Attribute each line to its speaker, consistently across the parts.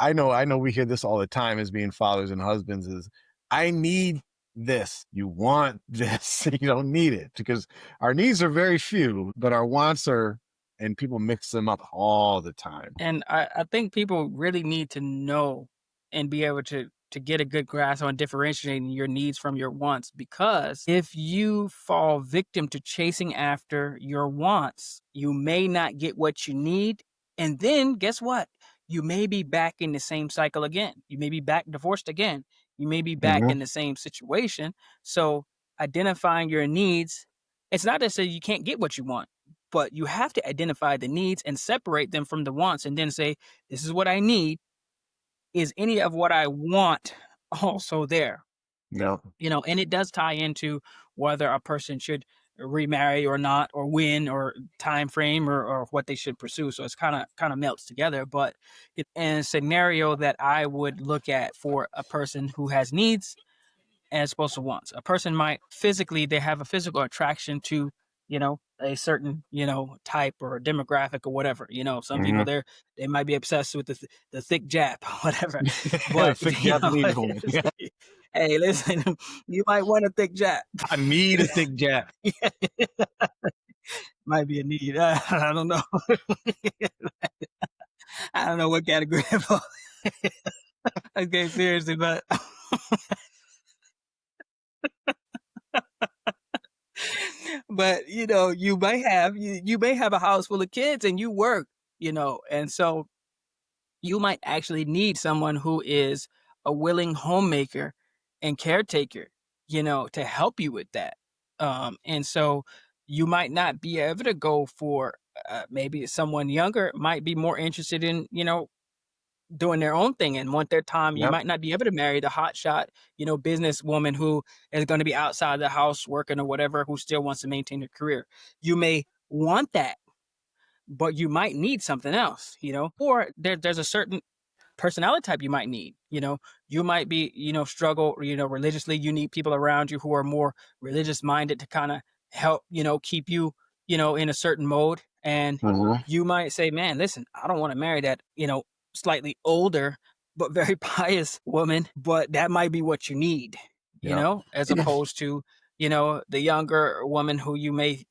Speaker 1: I know we hear this all the time as being fathers and husbands is, I need this. You want this. You don't need it, because our needs are very few, but our wants are, and people mix them up all the time.
Speaker 2: And I think people really need to know and be able to get a good grasp on differentiating your needs from your wants, because if you fall victim to chasing after your wants, you may not get what you need. And then guess what? You may be back in the same cycle again. You may be back divorced again. You may be back
Speaker 1: Mhm.
Speaker 2: in the same situation. So identifying your needs, it's not to say you can't get what you want, but you have to identify the needs and separate them from the wants and then say, this is what I need. Is any of what I want also there?
Speaker 1: Yeah.
Speaker 2: And it does tie into whether a person should remarry or not, or when, or time frame, or what they should pursue. So it's kind of melts together. But in a scenario that I would look at for a person who has needs as opposed to wants. A person might physically, they have a physical attraction to, a certain, type or demographic or whatever. Some people
Speaker 1: Mhm.
Speaker 2: they might be obsessed with the thick Jap, whatever. But
Speaker 1: Thick Japanese woman.
Speaker 2: hey, listen, you might want a thick Jap.
Speaker 1: I need a thick Jap.
Speaker 2: Might be a need. I don't know. I don't know what category it falls. Okay, seriously, but but you may have a house full of kids and you work, and so you might actually need someone who is a willing homemaker and caretaker, to help you with that. And so you might not be able to go for maybe someone younger might be more interested in, doing their own thing and want their time. You
Speaker 1: Yep.
Speaker 2: might not be able to marry the hotshot, businesswoman who is going to be outside the house working or whatever, who still wants to maintain her career. You may want that, but you might need something else, or there's a certain personality type you might need. You might be, struggle, religiously. You need people around you who are more religious minded to kind of help, keep you, in a certain mode. And
Speaker 1: Mhm.
Speaker 2: you might say, man, listen, I don't want to marry that, slightly older, but very pious woman, but that might be what you need,
Speaker 1: Yep.
Speaker 2: as opposed to, the younger woman who you may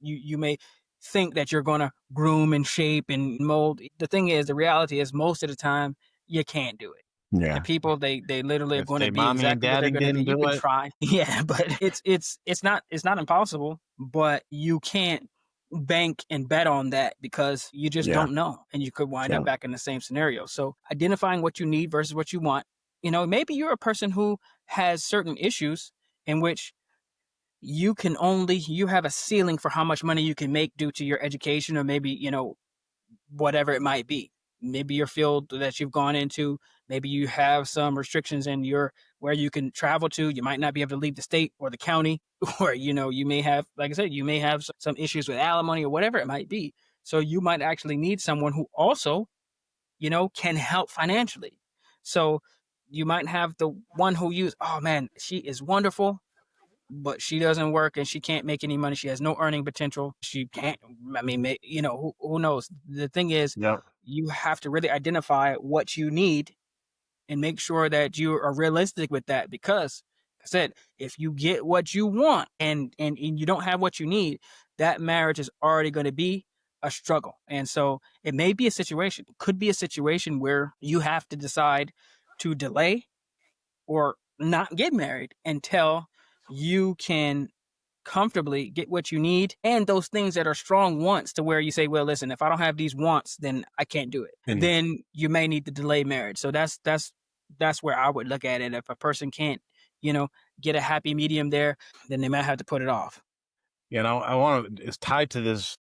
Speaker 2: think that you're going to groom and shape and mold. The thing is, the reality is most of the time you can't do it. The
Speaker 1: Yeah.
Speaker 2: people they literally are
Speaker 1: If
Speaker 2: going to
Speaker 1: they
Speaker 2: be
Speaker 1: mommy and
Speaker 2: exactly what they're
Speaker 1: daddy
Speaker 2: going to be.
Speaker 1: didn't
Speaker 2: You
Speaker 1: do
Speaker 2: can
Speaker 1: it.
Speaker 2: try, yeah, but it's not impossible, but you can't bank and bet on that because you just
Speaker 1: Yeah.
Speaker 2: don't know, and you could wind up
Speaker 1: Yeah.
Speaker 2: back in the same scenario. So identifying what you need versus what you want. Maybe you're a person who has certain issues in which you have a ceiling for how much money you can make due to your education, or maybe whatever it might be. Maybe your field that you've gone into, maybe you have some restrictions in your where you can travel to. You might not be able to leave the state or the county, or you may have, like I said, you may have some issues with alimony or whatever it might be. So you might actually need someone who also, can help financially. So you might have the one who oh man, she is wonderful, but she doesn't work and she can't make any money. She has no earning potential. She can't, I mean, who knows? The thing is,
Speaker 1: Yep.
Speaker 2: you have to really identify what you need and make sure that you are realistic with that. Because like I said, if you get what you want and you don't have what you need, that marriage is already going to be a struggle. And so it may be a situation, could be a situation where you have to decide to delay or not get married until you can comfortably get what you need and those things that are strong wants, to where you say, well, listen, if I don't have these wants, then I can't do it.
Speaker 1: And
Speaker 2: Then you may need to delay marriage. So that's where I would look at it. If a person can't, you know, get a happy medium there, then they might have to put it off.
Speaker 1: I want to, it's tied to this